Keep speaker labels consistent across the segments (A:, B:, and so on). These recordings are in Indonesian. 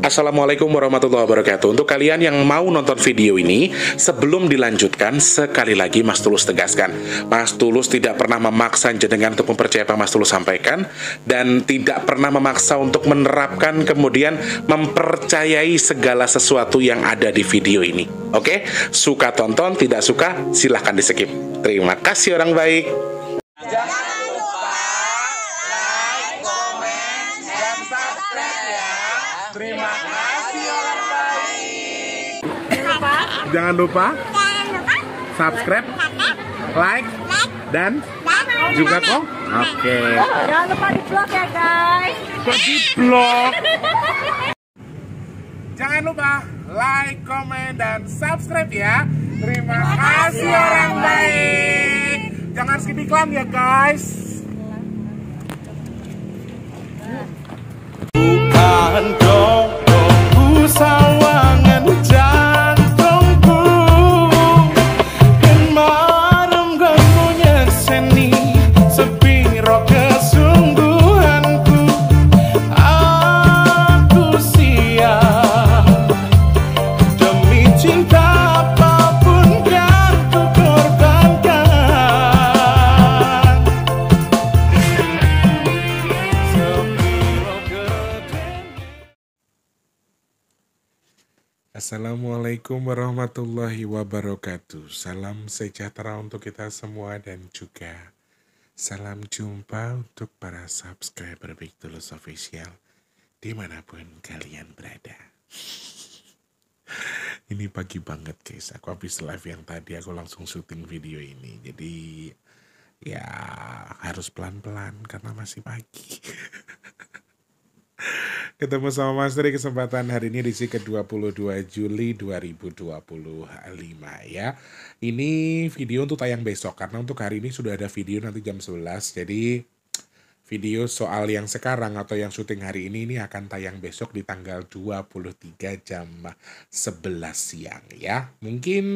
A: Assalamualaikum warahmatullahi wabarakatuh. Untuk kalian yang mau nonton video ini, sebelum dilanjutkan, sekali lagi Mas Tulus tegaskan, Mas Tulus tidak pernah memaksa jenengan untuk mempercayai apa Mas Tulus sampaikan, dan tidak pernah memaksa untuk menerapkan kemudian mempercayai segala sesuatu yang ada di video ini. Oke? Suka tonton, tidak suka silahkan di skip. Terima kasih orang baik.
B: Jangan lupa like, komen, dan subscribe ya. Terima kasih orang baik.
A: Jangan lupa subscribe, like, dan juga kok. Oke.
C: Jangan lupa di vlog ya guys.
A: Kok di vlog? Jangan lupa like, komen, dan subscribe ya. Terima kasih orang baik. Jangan skip iklan ya guys.
B: Bukan dongku sawangan jantungku, kemarem gamunya seni sepiro kesungguhanku. Aku siap demi cinta apapun yang ku korbankan. Sepiro gede.
A: Assalamualaikum warahmatullahi wabarakatuh. Salam sejahtera untuk kita semua dan juga salam jumpa untuk para subscriber Big Tulus Official dimanapun kalian berada. Ini pagi banget guys, aku habis live yang tadi aku langsung syuting video ini. Jadi ya harus pelan-pelan karena masih pagi. Ketemu sama Mas Tri kesempatan hari ini edisi ke-22 Juli 2025 ya. Ini video untuk tayang besok karena untuk hari ini sudah ada video nanti jam 11. Jadi video soal yang sekarang atau yang syuting hari ini akan tayang besok di tanggal 23 jam 11 siang ya. Mungkin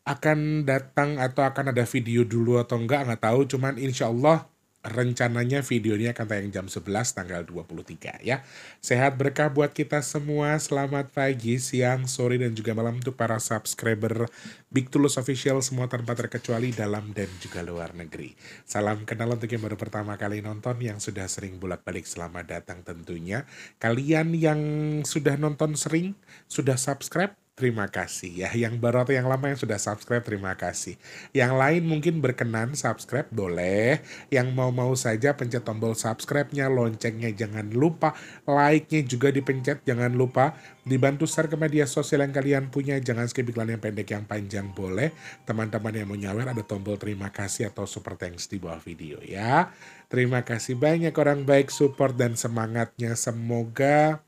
A: akan datang atau akan ada video dulu atau nggak tahu, cuman insya Allah rencananya video ini akan tayang jam 11 tanggal 23 ya. Sehat berkah buat kita semua. Selamat pagi, siang, sore, dan juga malam untuk para subscriber Big Tulus Official semua tanpa terkecuali dalam dan juga luar negeri. Salam kenal untuk yang baru pertama kali nonton, yang sudah sering bolak-balik selamat datang tentunya. Kalian yang sudah nonton sering, sudah subscribe, terima kasih ya. Yang baru atau yang lama yang sudah subscribe, terima kasih. Yang lain mungkin berkenan subscribe, boleh. Yang mau saja pencet tombol subscribe-nya, loncengnya jangan lupa, like-nya juga dipencet, jangan lupa. Dibantu share ke media sosial yang kalian punya, jangan skip iklan yang pendek yang panjang, boleh. Teman-teman yang mau nyawer ada tombol terima kasih atau super thanks di bawah video ya. Terima kasih banyak orang baik support dan semangatnya, semoga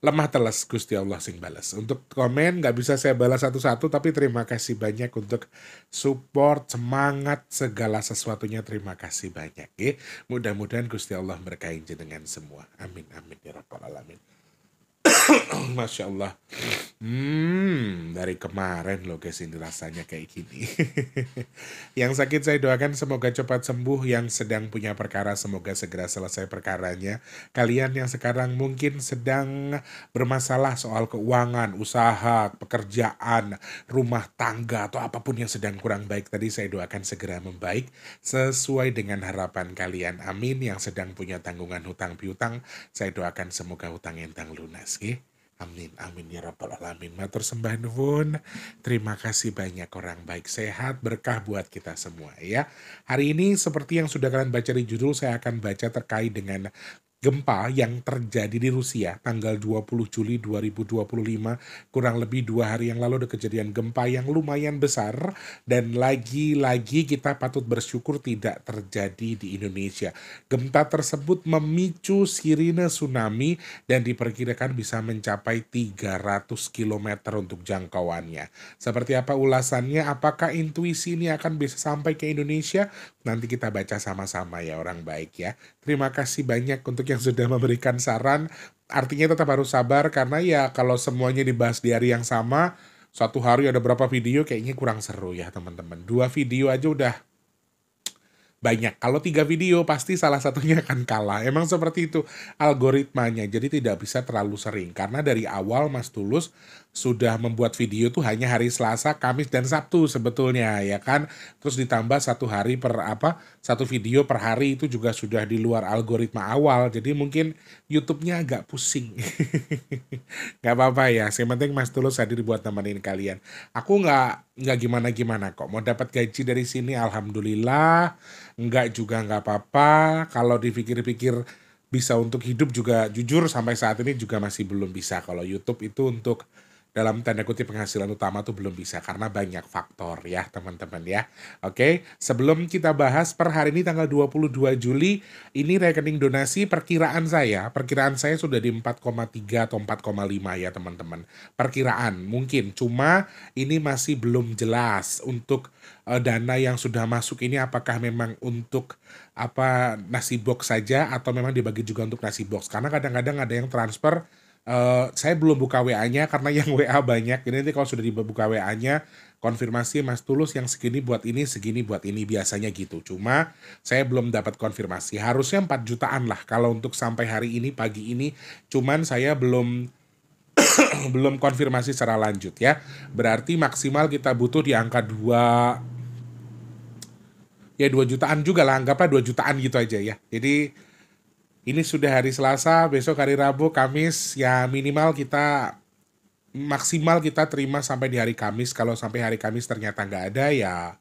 A: lemah teles Gusti Allah sing balas. Untuk komen nggak bisa saya balas satu-satu, tapi terima kasih banyak untuk support, semangat, segala sesuatunya. Terima kasih banyak ya. Mudah-mudahan Gusti Allah berkahi jenengan semua. Amin amin ya rabbal alamin. Masya Allah. Dari kemarin loh guys ini rasanya kayak gini. Yang sakit saya doakan semoga cepat sembuh. Yang sedang punya perkara semoga segera selesai perkaranya. Kalian yang sekarang mungkin sedang bermasalah soal keuangan, usaha, pekerjaan, rumah tangga, atau apapun yang sedang kurang baik tadi, saya doakan segera membaik sesuai dengan harapan kalian. Amin. Yang sedang punya tanggungan hutang piutang, saya doakan semoga hutang entang lunas. Amin, amin ya rabbal alamin. Matur sembah nuwun. Terima kasih banyak orang baik, sehat, berkah buat kita semua ya. Hari ini seperti yang sudah kalian baca di judul, saya akan baca terkait dengan gempa yang terjadi di Rusia tanggal 20 Juli 2025, kurang lebih 2 hari yang lalu ada kejadian gempa yang lumayan besar, dan lagi-lagi kita patut bersyukur tidak terjadi di Indonesia. Gempa tersebut memicu sirine tsunami dan diperkirakan bisa mencapai 300 km untuk jangkauannya. Seperti apa ulasannya? Apakah intuisi ini akan bisa sampai ke Indonesia? Nanti kita baca sama-sama ya orang baik ya. Terima kasih banyak untuk yang sudah memberikan saran. Artinya tetap harus sabar karena ya kalau semuanya dibahas di hari yang sama, satu hari ada berapa video kayaknya kurang seru ya teman-teman. 2 video aja udah banyak. Kalau 3 video pasti salah satunya akan kalah. Emang seperti itu algoritmanya. Jadi tidak bisa terlalu sering. Karena dari awal Mas Tulus sudah membuat video tuh hanya hari Selasa, Kamis, dan Sabtu sebetulnya ya kan. Terus ditambah satu video per hari itu juga sudah di luar algoritma awal. Jadi mungkin YouTube-nya agak pusing. Nggak apa-apa ya. Yang penting Mas Tulus hadir buat nemenin kalian. Aku nggak gimana-gimana kok. Mau dapat gaji dari sini, alhamdulillah. Enggak juga nggak apa-apa. Kalau dipikir-pikir bisa untuk hidup juga jujur sampai saat ini juga masih belum bisa. Kalau YouTube itu untuk dalam tanda kutip penghasilan utama tuh belum bisa karena banyak faktor ya teman-teman ya. Oke, sebelum kita bahas per hari ini tanggal 22 Juli, ini rekening donasi perkiraan saya sudah di 4,3 atau 4,5 ya teman-teman. Perkiraan mungkin, cuma ini masih belum jelas untuk dana yang sudah masuk ini apakah memang untuk nasi box saja atau memang dibagi juga untuk nasi box. Karena kadang-kadang ada yang transfer. Saya belum buka WA-nya karena yang WA banyak. Jadi nanti kalau sudah dibuka WA-nya, konfirmasi Mas Tulus yang segini buat ini biasanya gitu. Cuma saya belum dapat konfirmasi. Harusnya 4 jutaan lah kalau untuk sampai hari ini pagi ini. Cuman saya belum belum konfirmasi secara lanjut ya. Berarti maksimal kita butuh di angka 2 jutaan juga lah. Anggaplah 2 jutaan gitu aja ya. Jadi ini sudah hari Selasa, besok hari Rabu, Kamis, ya maksimal kita terima sampai di hari Kamis. Kalau sampai hari Kamis ternyata nggak ada, ya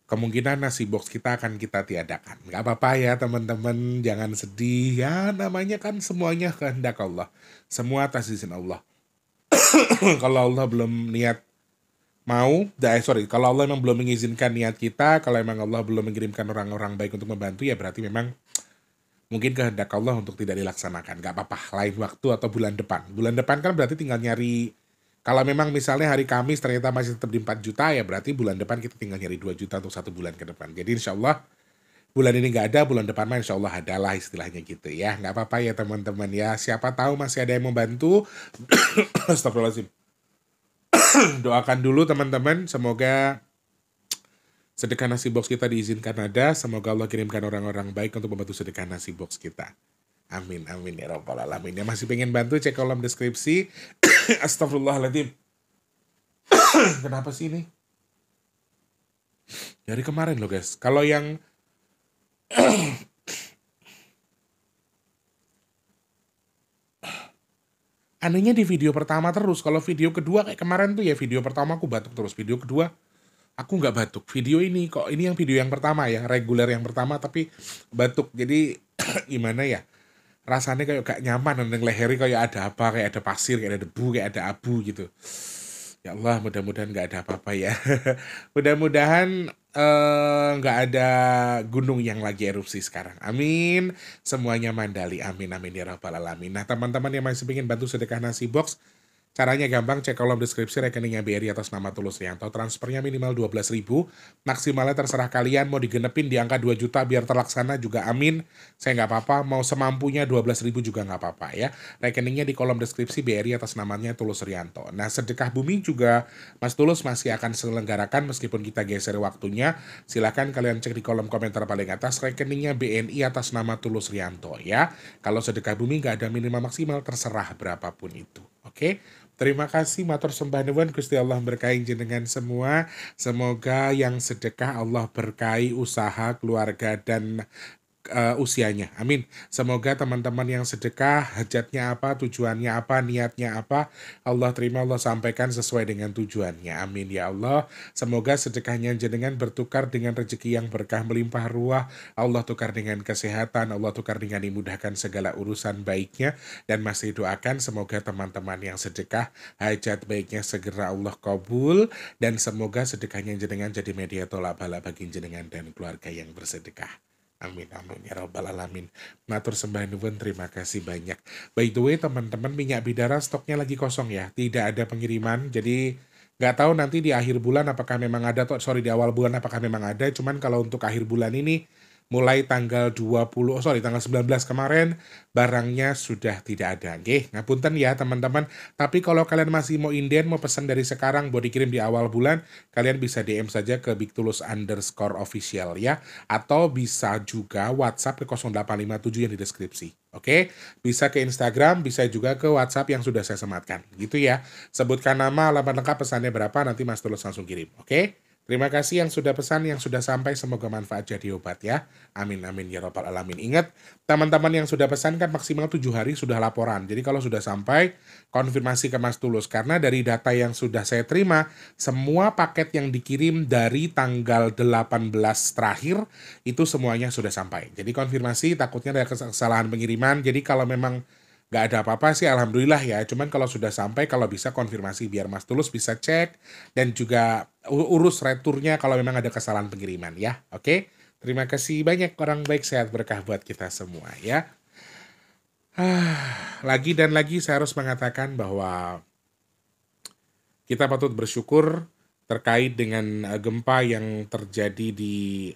A: kemungkinan nasi box kita akan kita tiadakan. Nggak apa-apa ya teman-teman, jangan sedih. Ya namanya kan semuanya kehendak Allah. Semua atas izin Allah. Kalau Allah belum kalau Allah memang belum mengizinkan niat kita, kalau memang Allah belum mengirimkan orang-orang baik untuk membantu, ya berarti memang mungkin kehendak Allah untuk tidak dilaksanakan. Gak apa-apa, lain waktu atau bulan depan. Bulan depan kan berarti tinggal nyari, kalau memang misalnya hari Kamis ternyata masih tetap di 4 juta, ya berarti bulan depan kita tinggal nyari 2 juta untuk 1 bulan ke depan. Jadi insya Allah bulan ini gak ada, bulan depan mah insya Allah ada lah istilahnya gitu ya. Gak apa-apa ya teman-teman ya. Siapa tahu masih ada yang membantu. Astagfirullahaladzim. Doakan dulu teman-teman, semoga sedekah nasi box kita diizinkan ada. Semoga Allah kirimkan orang-orang baik untuk membantu sedekah nasi box kita. Amin, amin ya rabbal alamin. Yang masih pengen bantu cek kolom deskripsi. Astagfirullahaladzim. Kenapa sih ini? Dari kemarin loh guys. Kalau yang anehnya di video pertama terus. Kalau video kedua kayak kemarin tuh ya, video pertama aku batuk terus. Video kedua aku nggak batuk. Video ini kok, ini yang video yang pertama ya, reguler yang pertama tapi batuk. Jadi gimana ya, rasanya kayak gak nyaman. Dan lehernya kayak ada apa, kayak ada pasir, kayak ada debu, kayak ada abu gitu. Ya Allah, mudah-mudahan nggak ada apa-apa ya. Mudah-mudahan nggak ada gunung yang lagi erupsi sekarang. Amin. Semuanya mandali. Amin, amin ya rabbal alamin. Nah teman-teman yang masih ingin bantu sedekah nasi box, caranya gampang, cek kolom deskripsi rekeningnya BRI atas nama Tulus Rianto. Transfernya minimal 12.000, maksimalnya terserah kalian. Mau digenepin di angka 2 juta biar terlaksana juga amin. Saya nggak apa-apa, mau semampunya 12.000 juga nggak apa-apa ya. Rekeningnya di kolom deskripsi BRI atas namanya Tulus Rianto. Nah sedekah bumi juga Mas Tulus masih akan selenggarakan meskipun kita geser waktunya. Silahkan kalian cek di kolom komentar paling atas, rekeningnya BNI atas nama Tulus Rianto ya. Kalau sedekah bumi nggak ada minimal maksimal, terserah berapapun itu. Oke? Terima kasih, matur sembah nuwun, Gusti Allah berkahi jenengan semua. Semoga yang sedekah Allah berkahi usaha, keluarga, dan usianya. Amin. Semoga teman-teman yang sedekah, hajatnya apa, tujuannya apa, niatnya apa, Allah terima, Allah sampaikan sesuai dengan tujuannya. Amin ya Allah. Semoga sedekahnya jenengan bertukar dengan rezeki yang berkah melimpah ruah. Allah tukar dengan kesehatan, Allah tukar dengan dimudahkan segala urusan baiknya. Dan masih doakan semoga teman-teman yang sedekah, hajat baiknya segera Allah kabul. Dan semoga sedekahnya jenengan jadi media tolak bala bagi jenengan dan keluarga yang bersedekah. Amin, amin ya rabbal alamin. Matur sembah nuwun, terima kasih banyak. By the way teman-teman, minyak bidara stoknya lagi kosong ya, tidak ada pengiriman. Jadi nggak tahu nanti di akhir bulan apakah memang ada, di awal bulan apakah memang ada. Cuman kalau untuk akhir bulan ini mulai tanggal 19 kemarin barangnya sudah tidak ada. Nggih, ngapunten ya teman-teman. Tapi kalau kalian masih mau inden, mau pesan dari sekarang, mau dikirim di awal bulan, kalian bisa DM saja ke bigtulus_official ya. Atau bisa juga WhatsApp ke 0857 yang di deskripsi. Oke, bisa ke Instagram, bisa juga ke WhatsApp yang sudah saya sematkan. Gitu ya. Sebutkan nama, alamat lengkap, pesannya berapa, nanti Mas Tulus langsung kirim. Oke? Terima kasih yang sudah pesan, yang sudah sampai, semoga manfaat jadi obat ya. Amin, amin, ya robbal alamin. Ingat, teman-teman yang sudah pesan kan maksimal 7 hari sudah laporan. Jadi kalau sudah sampai, konfirmasi ke Mas Tulus. Karena dari data yang sudah saya terima, semua paket yang dikirim dari tanggal 18 terakhir, itu semuanya sudah sampai. Jadi konfirmasi, takutnya ada kesalahan pengiriman. Jadi kalau memang nggak ada apa-apa sih, alhamdulillah ya. Cuman kalau sudah sampai, kalau bisa konfirmasi biar Mas Tulus bisa cek dan juga urus returnya kalau memang ada kesalahan pengiriman ya. Oke, terima kasih banyak, orang baik, sehat berkah buat kita semua ya. Lagi dan lagi saya harus mengatakan bahwa kita patut bersyukur terkait dengan gempa yang terjadi di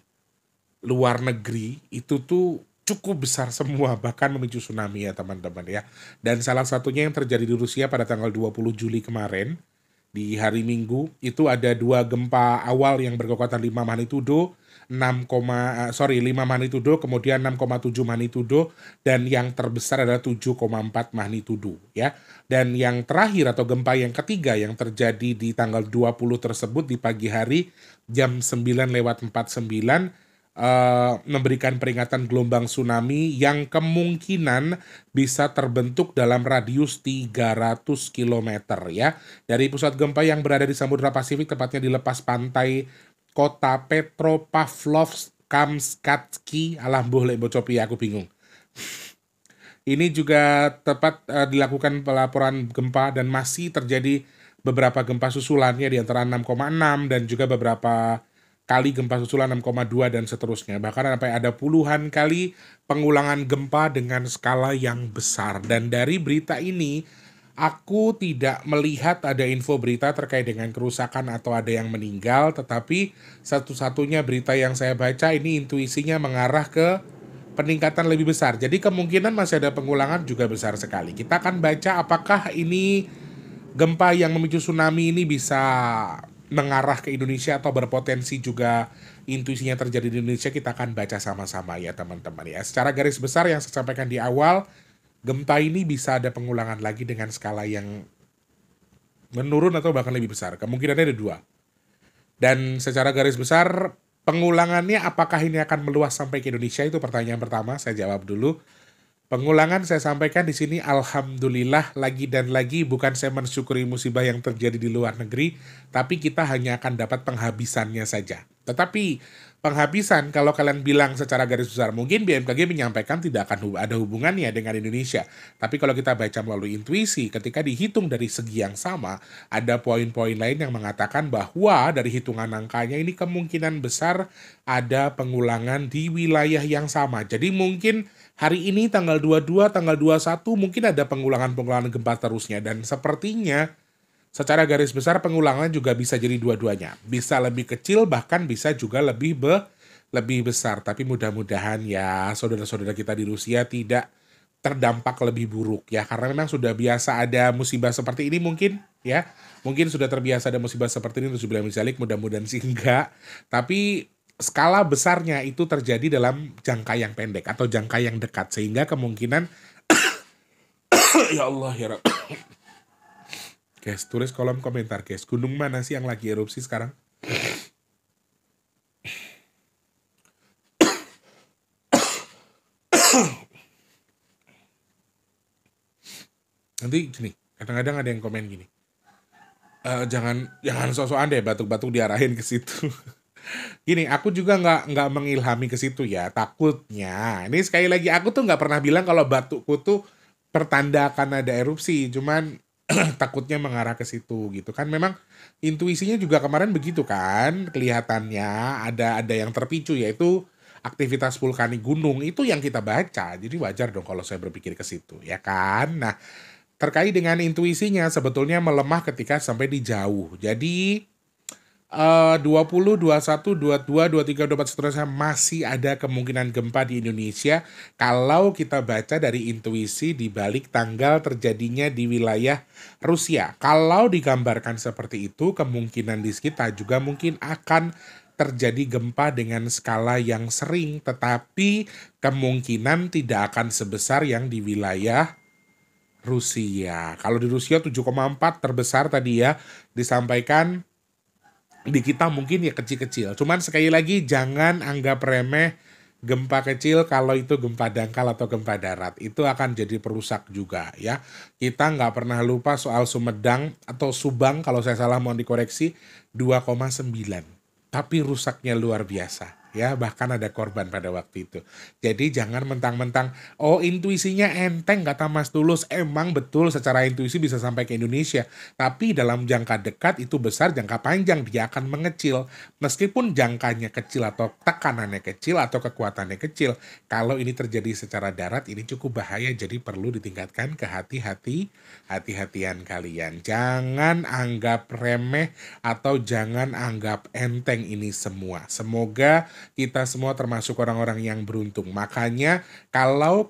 A: luar negeri itu tuh cukup besar semua, bahkan memicu tsunami ya teman-teman ya. Dan salah satunya yang terjadi di Rusia pada tanggal 20 Juli kemarin, di hari Minggu, itu ada 2 gempa awal yang berkekuatan 5 magnitudo, 5 magnitudo, kemudian 6,7 magnitudo, dan yang terbesar adalah 7,4 magnitudo ya. Dan yang terakhir atau gempa yang ketiga yang terjadi di tanggal 20 tersebut di pagi hari jam 9:49 memberikan peringatan gelombang tsunami yang kemungkinan bisa terbentuk dalam radius 300 km ya. Dari pusat gempa yang berada di Samudra Pasifik, tepatnya di lepas pantai kota Petropavlovsk-Kamschatsky. Alah mbuh lek bocopi aku bingung. Ini juga tepat dilakukan pelaporan gempa dan masih terjadi beberapa gempa susulannya di antara 6,6 dan juga beberapa kali gempa susulan 6,2 dan seterusnya. Bahkan sampai ada puluhan kali pengulangan gempa dengan skala yang besar. Dan dari berita ini, aku tidak melihat ada info berita terkait dengan kerusakan atau ada yang meninggal, tetapi satu-satunya berita yang saya baca ini intuisinya mengarah ke peningkatan lebih besar. Jadi kemungkinan masih ada pengulangan juga besar sekali. Kita akan baca apakah ini gempa yang memicu tsunami ini bisa mengarah ke Indonesia atau berpotensi juga intuisinya terjadi di Indonesia. Kita akan baca sama-sama ya teman-teman ya. Secara garis besar yang saya sampaikan di awal, gempa ini bisa ada pengulangan lagi dengan skala yang menurun atau bahkan lebih besar. Kemungkinannya ada 2. Dan secara garis besar, pengulangannya apakah ini akan meluas sampai ke Indonesia, itu pertanyaan pertama, saya jawab dulu. Pengulangan saya sampaikan di sini, alhamdulillah, lagi dan lagi bukan saya mensyukuri musibah yang terjadi di luar negeri, tapi kita hanya akan dapat penghabisannya saja. Tetapi penghabisan, kalau kalian bilang secara garis besar, mungkin BMKG menyampaikan tidak akan ada hubungannya dengan Indonesia. Tapi kalau kita baca melalui intuisi, ketika dihitung dari segi yang sama, ada poin-poin lain yang mengatakan bahwa dari hitungan angkanya ini kemungkinan besar ada pengulangan di wilayah yang sama. Jadi mungkin hari ini tanggal 22, tanggal 21 mungkin ada pengulangan-pengulangan gempa terusnya. Dan sepertinya secara garis besar pengulangan juga bisa jadi dua-duanya. Bisa lebih kecil, bahkan bisa juga lebih besar. Tapi mudah-mudahan ya saudara-saudara kita di Rusia tidak terdampak lebih buruk ya. Karena memang sudah biasa ada musibah seperti ini mungkin ya. Mungkin sudah terbiasa ada musibah seperti ini, terus bilang misalik, mudah-mudahan sih enggak. Tapi skala besarnya itu terjadi dalam jangka yang pendek atau jangka yang dekat. Sehingga kemungkinan ya Allah ya Rabb. Guys, tulis kolom komentar guys, gunung mana sih yang lagi erupsi sekarang? Nanti gini, kadang-kadang ada yang komen gini, jangan sok-sokan deh batuk-batuk diarahin ke situ. Gini, aku juga nggak mengilhami ke situ ya, takutnya. Ini sekali lagi aku tuh nggak pernah bilang kalau batukku tuh pertanda akan ada erupsi, cuman takutnya mengarah ke situ gitu kan. Memang intuisinya juga kemarin begitu kan, kelihatannya ada yang terpicu, yaitu aktivitas vulkanik gunung itu yang kita baca. Jadi wajar dong kalau saya berpikir ke situ ya kan. Nah, terkait dengan intuisinya sebetulnya melemah ketika sampai di jauh. Jadi 20, 21, 22, 23, 24 seterusnya masih ada kemungkinan gempa di Indonesia kalau kita baca dari intuisi di balik tanggal terjadinya di wilayah Rusia. Kalau digambarkan seperti itu, kemungkinan di kita juga mungkin akan terjadi gempa dengan skala yang sering, tetapi kemungkinan tidak akan sebesar yang di wilayah Rusia. Kalau di Rusia 7,4 terbesar tadi ya disampaikan, di kita mungkin ya kecil-kecil. Cuman sekali lagi jangan anggap remeh gempa kecil kalau itu gempa dangkal atau gempa darat. Itu akan jadi perusak juga ya. Kita nggak pernah lupa soal Sumedang atau Subang, kalau saya salah mohon dikoreksi, 2,9. Tapi rusaknya luar biasa. Ya, bahkan ada korban pada waktu itu. Jadi jangan mentang-mentang, oh intuisinya enteng kata Mas Tulus. Emang betul secara intuisi bisa sampai ke Indonesia. Tapi dalam jangka dekat itu besar, jangka panjang dia akan mengecil. Meskipun jangkanya kecil atau tekanannya kecil atau kekuatannya kecil. Kalau ini terjadi secara darat ini cukup bahaya. Jadi perlu ditingkatkan hati-hatian kalian. Jangan anggap remeh atau jangan anggap enteng ini semua. Semoga kita semua termasuk orang-orang yang beruntung. Makanya kalau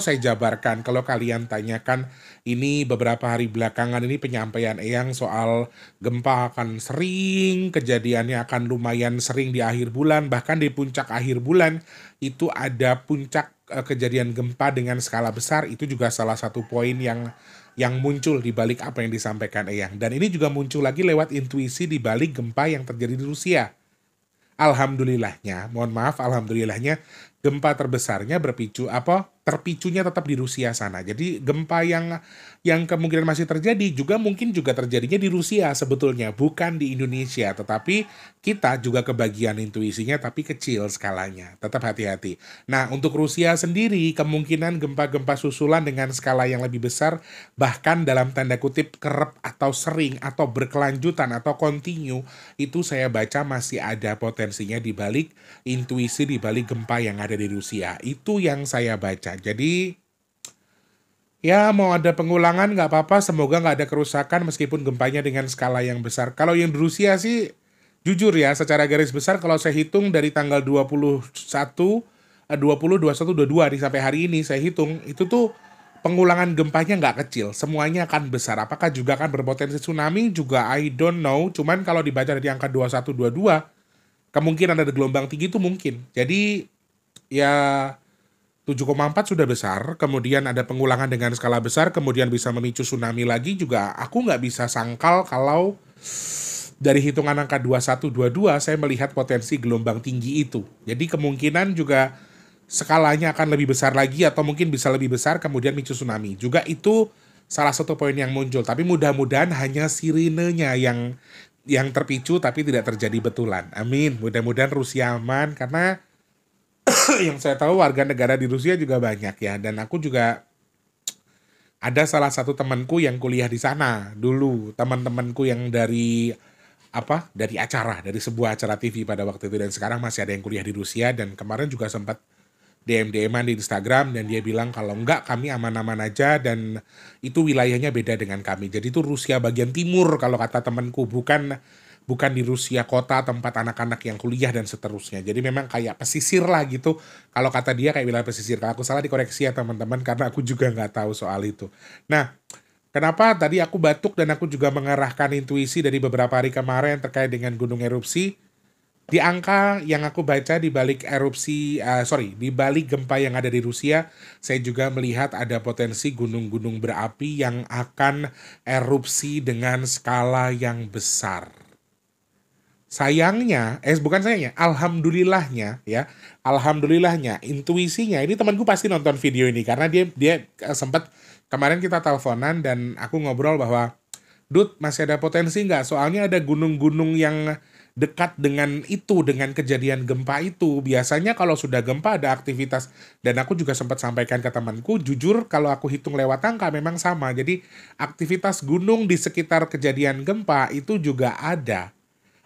A: saya jabarkan, kalau kalian tanyakan ini beberapa hari belakangan ini penyampaian Eyang soal gempa akan sering, kejadiannya akan lumayan sering di akhir bulan, bahkan di puncak akhir bulan itu ada puncak kejadian gempa dengan skala besar. Itu juga salah satu poin yang muncul di balik apa yang disampaikan Eyang. Dan ini juga muncul lagi lewat intuisi di balik gempa yang terjadi di Rusia. Alhamdulillahnya gempa terbesarnya terpicunya tetap di Rusia sana. Jadi gempa yang kemungkinan masih terjadi mungkin juga terjadinya di Rusia sebetulnya, bukan di Indonesia. Tetapi kita juga kebagian intuisinya tapi kecil skalanya. Tetap hati-hati. Nah, untuk Rusia sendiri kemungkinan gempa-gempa susulan dengan skala yang lebih besar, bahkan dalam tanda kutip kerep atau sering atau berkelanjutan atau continue, itu saya baca masih ada potensinya di balik intuisi di balik gempa yang ada di Rusia. Itu yang saya baca. Jadi ya mau ada pengulangan nggak apa-apa, semoga nggak ada kerusakan meskipun gempanya dengan skala yang besar. Kalau yang di Rusia sih jujur ya, secara garis besar kalau saya hitung dari tanggal 21, 22 nih sampai hari ini saya hitung, itu tuh pengulangan gempanya nggak kecil, semuanya akan besar. Apakah juga akan berpotensi tsunami juga I don't know, cuman kalau dibaca dari angka 21, 22, kemungkinan ada gelombang tinggi itu mungkin. Jadi ya 7,4 sudah besar, kemudian ada pengulangan dengan skala besar, kemudian bisa memicu tsunami lagi juga. Aku nggak bisa sangkal kalau dari hitungan angka 21, 22 saya melihat potensi gelombang tinggi itu. Jadi kemungkinan juga skalanya akan lebih besar lagi atau mungkin bisa lebih besar kemudian memicu tsunami. Juga itu salah satu poin yang muncul. Tapi mudah-mudahan hanya sirenenya yang terpicu tapi tidak terjadi betulan. Amin. Mudah-mudahan Rusia aman karena yang saya tahu warga negara di Rusia juga banyak ya, dan aku juga ada salah satu temanku yang kuliah di sana dulu, teman-temanku yang dari sebuah acara TV pada waktu itu, dan sekarang masih ada yang kuliah di Rusia, dan kemarin juga sempat DM-an di Instagram dan dia bilang kalau enggak, kami aman-aman aja dan itu wilayahnya beda dengan kami. Jadi itu Rusia bagian timur kalau kata temanku, bukan di Rusia kota tempat anak-anak yang kuliah dan seterusnya. Jadi memang kayak pesisir lah gitu. Kalau kata dia kayak wilayah pesisir. Kalau aku salah dikoreksi ya teman-teman, karena aku juga nggak tahu soal itu. Nah, kenapa tadi aku batuk dan aku juga mengarahkan intuisi dari beberapa hari kemarin terkait dengan gunung erupsi. Di angka yang aku baca di balik di balik gempa yang ada di Rusia, saya juga melihat ada potensi gunung-gunung berapi yang akan erupsi dengan skala yang besar. Alhamdulillahnya intuisinya, ini temanku pasti nonton video ini karena dia sempat kemarin kita teleponan dan aku ngobrol bahwa Dut, masih ada potensi nggak? Soalnya ada gunung-gunung yang dekat dengan kejadian gempa itu. Biasanya kalau sudah gempa ada aktivitas, dan aku juga sempat sampaikan ke temanku, jujur kalau aku hitung lewat angka memang sama. Jadi aktivitas gunung di sekitar kejadian gempa itu juga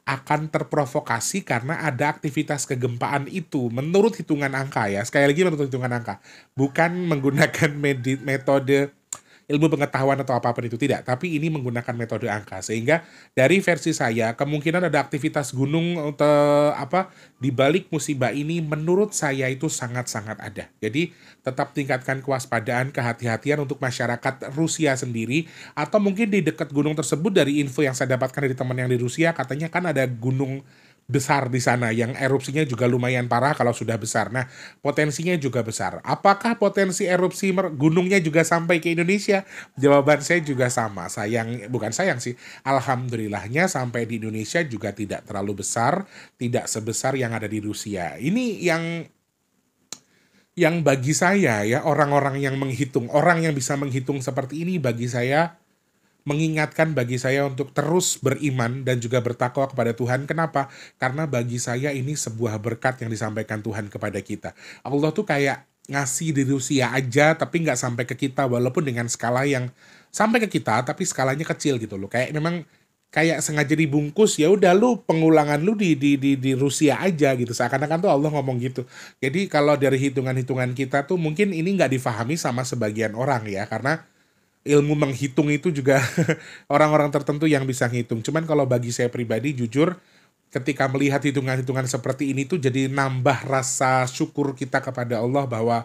A: akan terprovokasi karena ada aktivitas kegempaan itu menurut hitungan angka ya. Sekali lagi menurut hitungan angka, bukan menggunakan metode ilmu pengetahuan atau apapun itu, tidak. Tapi ini menggunakan metode angka. Sehingga dari versi saya, kemungkinan ada aktivitas gunung di balik musibah ini menurut saya itu sangat-sangat ada. Jadi tetap tingkatkan kewaspadaan, kehati-hatian untuk masyarakat Rusia sendiri, atau mungkin di dekat gunung tersebut. Dari info yang saya dapatkan dari teman yang di Rusia, katanya kan ada gunung besar di sana yang erupsinya juga lumayan parah kalau sudah besar. Nah, potensinya juga besar. Apakah potensi erupsi gunungnya juga sampai ke Indonesia? Jawaban saya juga sama. Bukan sayang sih. Alhamdulillahnya sampai di Indonesia juga tidak terlalu besar, tidak sebesar yang ada di Rusia. Ini yang bagi saya ya, orang-orang yang menghitung, orang yang bisa menghitung seperti ini, bagi saya mengingatkan bagi saya untuk terus beriman dan juga bertakwa kepada Tuhan. Kenapa? Karena bagi saya ini sebuah berkat yang disampaikan Tuhan kepada kita. Allah tuh kayak ngasih di Rusia aja, tapi nggak sampai ke kita, walaupun dengan skala yang sampai ke kita, tapi skalanya kecil gitu loh. Kayak memang kayak sengaja dibungkus, ya udah lu pengulangan lu di Rusia aja gitu. Seakan-akan tuh Allah ngomong gitu. Jadi kalau dari hitungan-hitungan kita tuh mungkin ini nggak difahami sama sebagian orang ya, karena ilmu menghitung itu juga orang-orang tertentu yang bisa ngitung. Cuman kalau bagi saya pribadi, jujur, ketika melihat hitungan-hitungan seperti ini tuh jadi nambah rasa syukur kita kepada Allah bahwa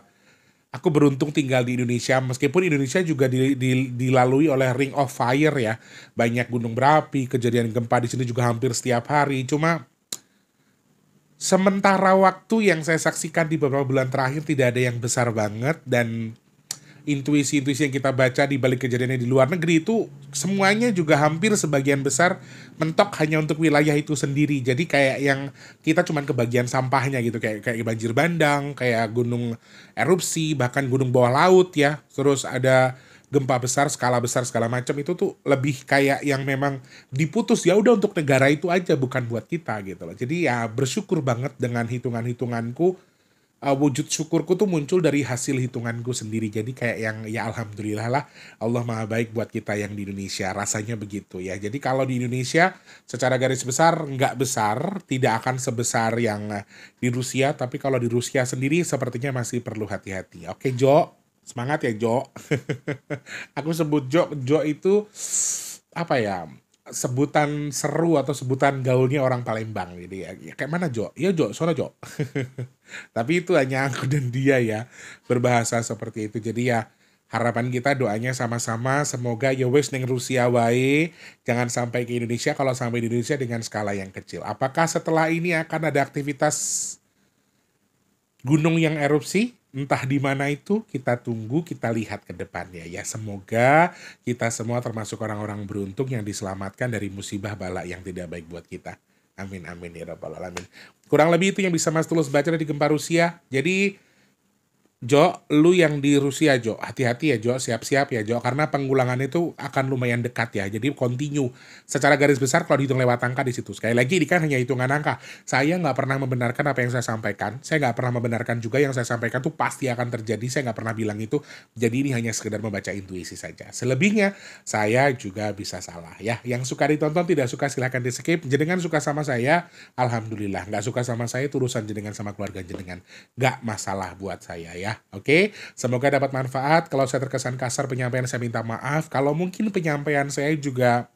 A: aku beruntung tinggal di Indonesia. Meskipun Indonesia juga dilalui oleh Ring of Fire ya, banyak gunung berapi, kejadian gempa di sini juga hampir setiap hari. Cuma sementara waktu yang saya saksikan di beberapa bulan terakhir tidak ada yang besar banget, dan intuisi-intuisi yang kita baca di balik kejadiannya di luar negeri itu semuanya juga hampir sebagian besar mentok hanya untuk wilayah itu sendiri. Jadi kayak yang kita cuman kebagian sampahnya gitu, kayak banjir bandang, kayak gunung erupsi, bahkan gunung bawah laut ya. Terus ada gempa besar, skala besar, segala macam, itu tuh lebih kayak yang memang diputus ya udah untuk negara itu aja, bukan buat kita gitu loh. Jadi ya bersyukur banget dengan hitungan-hitunganku. Wujud syukurku tuh muncul dari hasil hitunganku sendiri. Jadi kayak yang ya alhamdulillah lah, Allah maha baik buat kita yang di Indonesia, rasanya begitu ya. Jadi kalau di Indonesia secara garis besar nggak besar, tidak akan sebesar yang di Rusia, tapi kalau di Rusia sendiri sepertinya masih perlu hati-hati. Oke Jo, semangat ya Jo. Aku sebut Jo itu apa ya, sebutan seru atau sebutan gaulnya orang Palembang. Jadi ya kayak mana Jo? Ya Jo, sono Jo. Tapi itu hanya aku dan dia ya berbahasa seperti itu. Jadi ya harapan kita, doanya sama-sama semoga ya wes neng Rusia wae, jangan sampai ke Indonesia. Kalau sampai di Indonesia dengan skala yang kecil. Apakah setelah ini akan ada aktivitas gunung yang erupsi? Entah di mana itu, kita tunggu, kita lihat ke depannya ya. Semoga kita semua termasuk orang-orang beruntung yang diselamatkan dari musibah bala yang tidak baik buat kita. Amin amin ya rabbal alamin. Kurang lebih itu yang bisa Mas Tulus baca dari gempa Rusia. Jadi Jo, lu yang di Rusia Jo, hati-hati ya Jo, siap-siap ya Jo, karena pengulangan itu akan lumayan dekat ya, jadi continue. Secara garis besar kalau dihitung lewat angka di situ. Sekali lagi ini kan hanya hitungan angka. Saya nggak pernah membenarkan apa yang saya sampaikan. Saya nggak pernah membenarkan juga yang saya sampaikan tuh pasti akan terjadi. Saya nggak pernah bilang itu. Jadi ini hanya sekedar membaca intuisi saja. Selebihnya saya juga bisa salah ya. Yang suka ditonton, tidak suka silahkan di skip. Jenengan suka sama saya, alhamdulillah. Nggak suka sama saya, itu urusan jenengan sama keluarga jenengan. Nggak masalah buat saya ya. Oke, semoga dapat manfaat. Kalau saya terkesan kasar penyampaian, saya minta maaf. Kalau mungkin penyampaian saya juga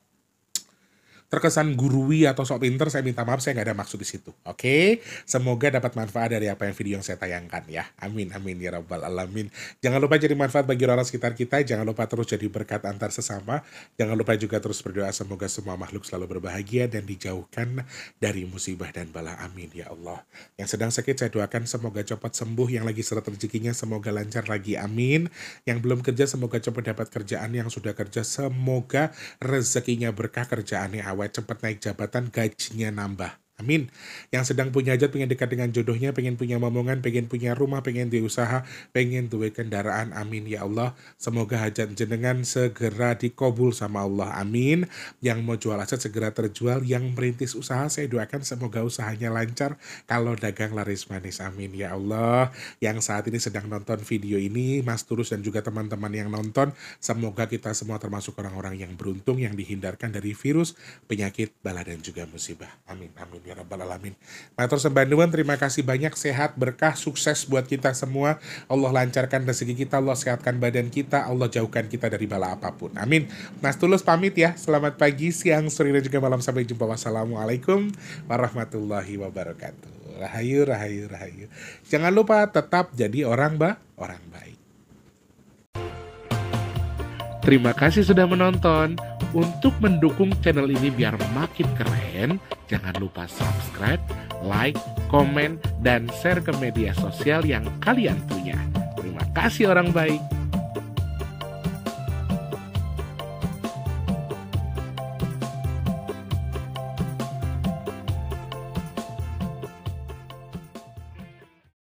A: terkesan gurui atau sok pinter, saya minta maaf, saya nggak ada maksud di situ. Oke, semoga dapat manfaat dari apa yang video yang saya tayangkan ya. Amin amin ya rabbal alamin. Jangan lupa jadi manfaat bagi orang sekitar kita. Jangan lupa terus jadi berkat antar sesama. Jangan lupa juga terus berdoa semoga semua makhluk selalu berbahagia dan dijauhkan dari musibah dan bala. Amin ya Allah. Yang sedang sakit saya doakan semoga cepat sembuh. Yang lagi seret rezekinya semoga lancar lagi. Amin. Yang belum kerja semoga cepat dapat kerjaan. Yang sudah kerja semoga rezekinya berkah, kerjaannya awet, cepat naik jabatan, gajinya nambah. Amin. Yang sedang punya hajat, pengen dekat dengan jodohnya, pengen punya momongan, pengen punya rumah, pengen diusaha, pengen duwe kendaraan. Amin ya Allah. Semoga hajat jenengan segera dikabul sama Allah. Amin. Yang mau jual aset segera terjual. Yang merintis usaha saya doakan semoga usahanya lancar. Kalau dagang laris manis. Amin ya Allah. Yang saat ini sedang nonton video ini, Mas Tulus dan juga teman-teman yang nonton, semoga kita semua termasuk orang-orang yang beruntung yang dihindarkan dari virus, penyakit, bala dan juga musibah. Amin amin ya ya rabbal alamin. Matur sembah nuwun, terima kasih banyak, sehat, berkah, sukses buat kita semua. Allah lancarkan rezeki kita, Allah sehatkan badan kita, Allah jauhkan kita dari bala apapun. Amin. Mas Tulus pamit ya. Selamat pagi, siang, sore dan juga malam. Sampai jumpa. Wassalamualaikum warahmatullahi wabarakatuh. Rahayu, rahayu, rahayu. Jangan lupa tetap jadi orang baik. Terima kasih sudah menonton. Untuk mendukung channel ini biar makin keren, jangan lupa subscribe, like, komen, dan share ke media sosial yang kalian punya. Terima kasih orang baik.